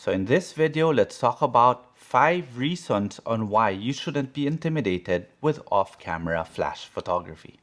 So in this video, let's talk about 5 reasons on why you shouldn't be intimidated with off-camera flash photography.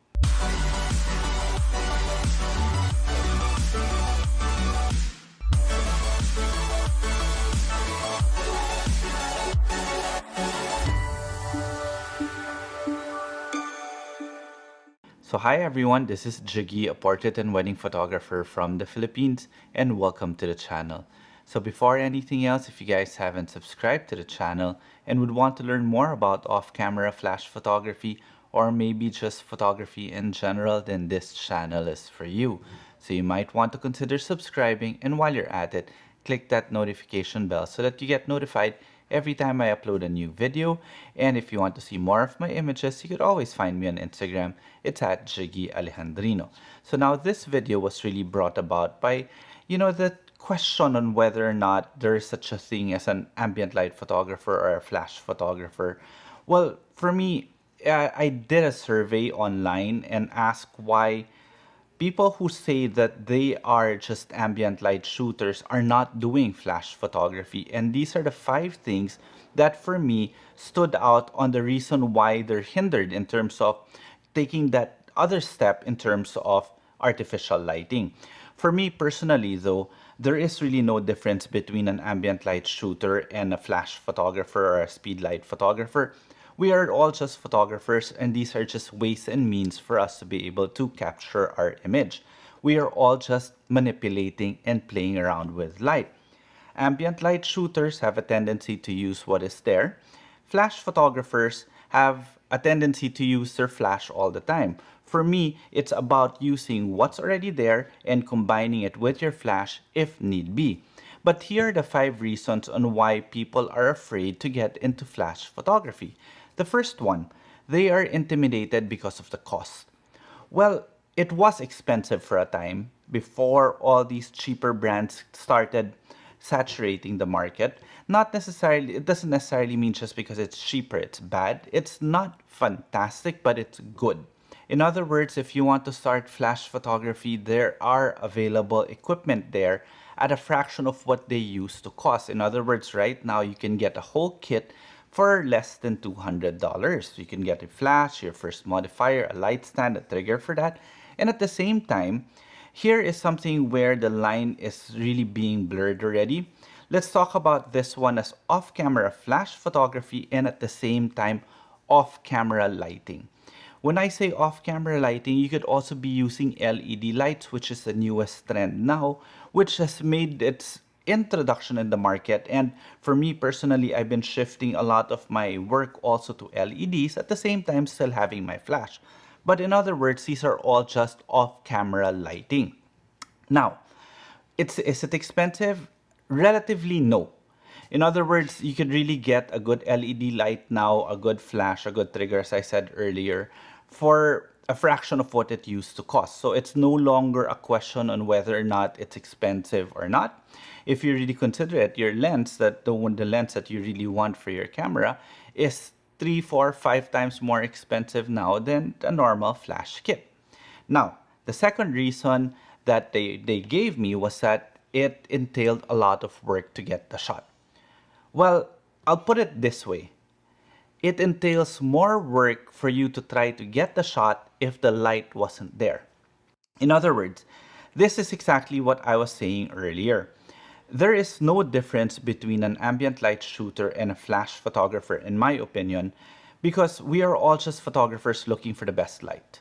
So hi everyone, this is Jiggie, a portrait and wedding photographer from the Philippines, and welcome to the channel. So before anything else, if you guys haven't subscribed to the channel and would want to learn more about off-camera flash photography or maybe just photography in general, then this channel is for you. So you might want to consider subscribing, and while you're at it, click that notification bell so that you get notified every time I upload a new video. And if you want to see more of my images, you could always find me on Instagram. It's at Jiggie Alejandrino. So now this video was really brought about by, the question on whether or not there is such a thing as an ambient light photographer or a flash photographer. Well, for me, I did a survey online and asked why people who say that they are just ambient light shooters are not doing flash photography. And these are the 5 things that for me stood out on the reason why they're hindered in terms of taking that other step in terms of artificial lighting. For me personally though, there is really no difference between an ambient light shooter and a flash photographer or a speed light photographer. We are all just photographers, and these are just ways and means for us to be able to capture our image. We are all just manipulating and playing around with light. Ambient light shooters have a tendency to use what is there. Flash photographers have a tendency to use their flash all the time. For me, it's about using what's already there and combining it with your flash if need be. But here are the 5 reasons on why people are afraid to get into flash photography. The first one, they are intimidated because of the cost. Well, it was expensive for a time before all these cheaper brands started saturating the market. It doesn't necessarily mean just because it's cheaper, it's bad. It's not fantastic, but it's good. In other words, if you want to start flash photography, there are available equipment there at a fraction of what they used to cost. In other words, right now you can get a whole kit for less than $200. You can get a flash, your first modifier, a light stand, a trigger for that. And at the same time, here is something where the line is really being blurred already. Let's talk about this one as off-camera flash photography and at the same time off-camera lighting. When I say off-camera lighting, you could also be using LED lights, which is the newest trend now, which has made its introduction in the market. And for me personally, I've been shifting a lot of my work also to LEDs at the same time still having my flash. But in other words, these are all just off-camera lighting. Now, is it expensive? Relatively no. In other words, you could really get a good LED light now, a good flash, a good trigger, as I said earlier, for a fraction of what it used to cost. So it's no longer a question on whether or not it's expensive or not. If you really consider it, your lens, the lens that you really want for your camera is 3, 4, 5 times more expensive now than a normal flash kit. Now, the second reason that they gave me was that it entailed a lot of work to get the shot. Well, I'll put it this way. It entails more work for you to try to get the shot if the light wasn't there. In other words, this is exactly what I was saying earlier. There is no difference between an ambient light shooter and a flash photographer, in my opinion, because we are all just photographers looking for the best light.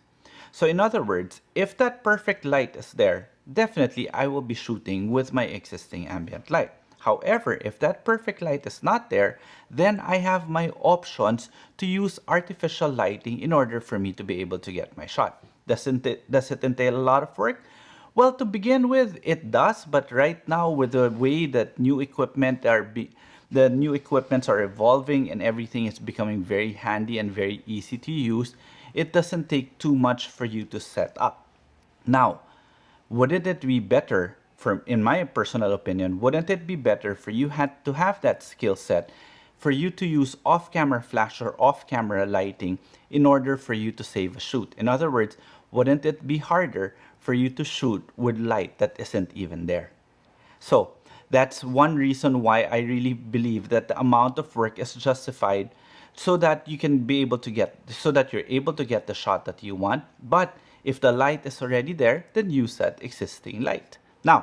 So in other words, if that perfect light is there, definitely I will be shooting with my existing ambient light. However, if that perfect light is not there, then I have my options to use artificial lighting in order for me to be able to get my shot. Does it entail a lot of work? Well, to begin with, it does, but right now with the way that the new equipments are evolving and everything is becoming very handy and very easy to use, it doesn't take too much for you to set up. Now, wouldn't it be better, in my personal opinion, wouldn't it be better for you to have that skill set for you to use off-camera flash or off-camera lighting in order for you to save a shoot? In other words, wouldn't it be harder for you to shoot with light that isn't even there? So That's one reason why I really believe that the amount of work is justified so that you can be able to get, so that you're able to get the shot that you want. But if the light is already there, then use that existing light. Now,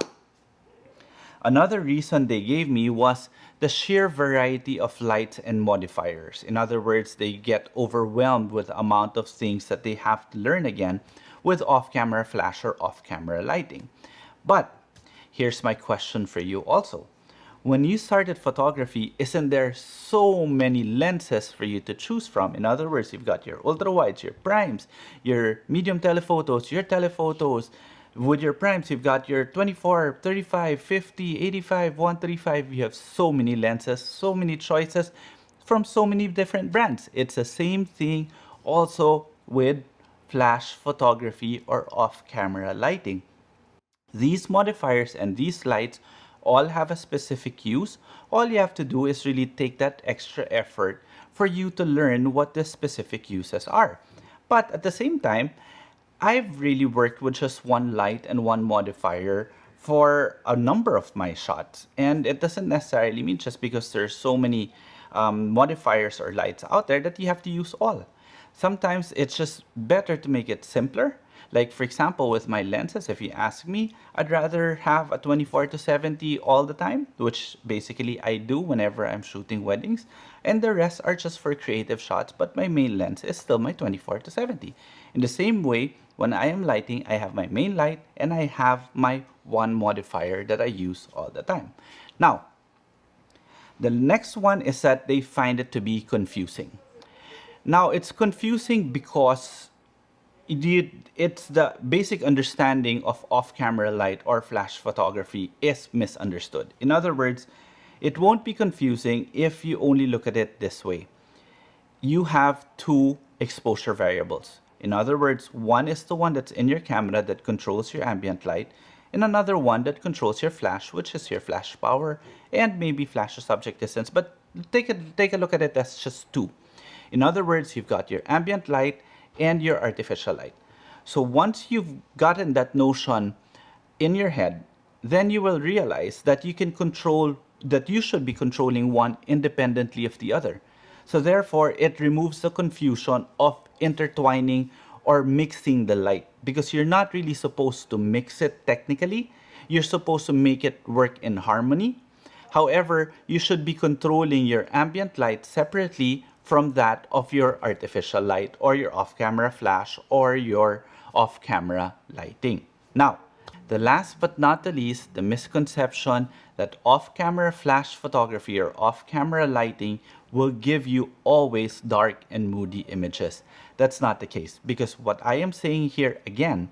another reason they gave me was the sheer variety of lights and modifiers. In other words, they get overwhelmed with the amount of things that they have to learn again with off-camera flash or off-camera lighting. But here's my question for you also. When you started photography, isn't there so many lenses for you to choose from? In other words, you've got your ultra wides, your primes, your medium telephotos, your telephotos. With your primes, you've got your 24, 35, 50, 85, 135. You have so many lenses, so many choices from so many different brands. It's the same thing also with flash photography or off-camera lighting. These modifiers and these lights all have a specific use. All you have to do is really take that extra effort for you to learn what the specific uses are. But at the same time, I've really worked with just one light and one modifier for a number of my shots. And it doesn't necessarily mean just because there's so many modifiers or lights out there that you have to use all. Sometimes it's just better to make it simpler. Like for example, with my lenses, if you ask me, I'd rather have a 24 to 70 all the time, which basically I do whenever I'm shooting weddings. And the rest are just for creative shots, but my main lens is still my 24 to 70. In the same way, when I am lighting, I have my main light and I have my one modifier that I use all the time. Now, the next one is that they find it to be confusing. Now, it's confusing because it's the basic understanding of off-camera light or flash photography is misunderstood. In other words, it won't be confusing if you only look at it this way. You have two exposure variables. In other words, one is the one that's in your camera that controls your ambient light, and another one that controls your flash, which is your flash power and maybe flash to subject distance. But take a look at it as just two. In other words, you've got your ambient light and your artificial light. So once you've gotten that notion in your head, then you will realize that you can control, that you should be controlling one independently of the other. So therefore, it removes the confusion of intertwining or mixing the light, because you're not really supposed to mix it technically. You're supposed to make it work in harmony. However, you should be controlling your ambient light separately from that of your artificial light or your off-camera flash or your off-camera lighting. Now, the last but not the least, the misconception that off-camera flash photography or off-camera lighting will give you always dark and moody images. That's not the case, because what I am saying here again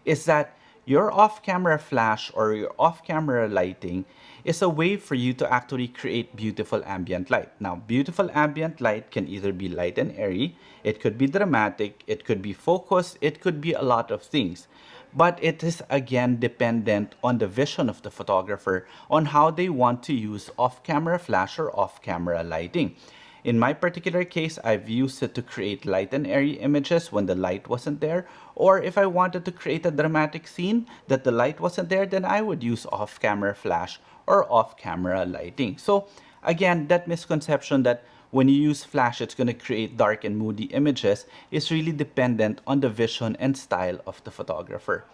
is that your off-camera flash or your off-camera lighting is a way for you to actually create beautiful ambient light. Now, beautiful ambient light can either be light and airy, it could be dramatic, it could be focused, it could be a lot of things. But it is again dependent on the vision of the photographer on how they want to use off-camera flash or off-camera lighting. In my particular case, I've used it to create light and airy images when the light wasn't there. Or if I wanted to create a dramatic scene that the light wasn't there, then I would use off-camera flash or off-camera lighting. So again, that misconception that when you use flash, it's going to create dark and moody images is really dependent on the vision and style of the photographer.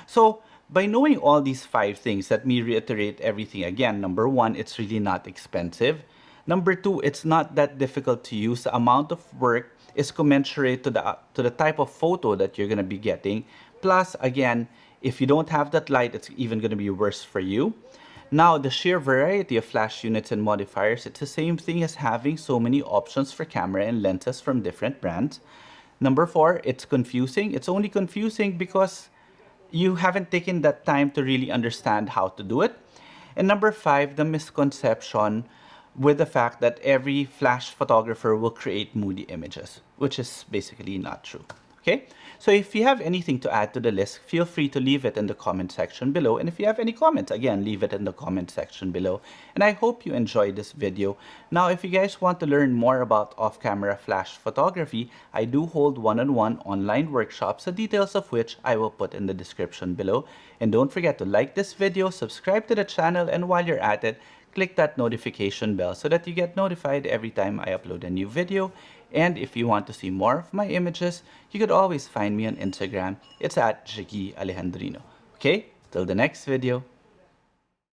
So by knowing all these 5 things, let me reiterate everything again. Number 1, it's really not expensive. Number 2, it's not that difficult to use. The amount of work is commensurate to the type of photo that you're going to be getting. Plus, again, if you don't have that light, it's even going to be worse for you. Now, the sheer variety of flash units and modifiers, it's the same thing as having so many options for camera and lenses from different brands. Number 4, it's confusing. It's only confusing because you haven't taken that time to really understand how to do it. And number 5, the misconception with the fact that every flash photographer will create moody images, which is basically not true. Okay, so if you have anything to add to the list, feel free to leave it in the comment section below. And if you have any comments, again, leave it in the comment section below. And I hope you enjoyed this video. Now, if you guys want to learn more about off-camera flash photography, I do hold one-on-one online workshops, the details of which I will put in the description below. And don't forget to like this video, subscribe to the channel, and while you're at it, click that notification bell so that you get notified every time I upload a new video. And if you want to see more of my images, you could always find me on Instagram. It's at Jiggie Alejandrino. Okay, till the next video.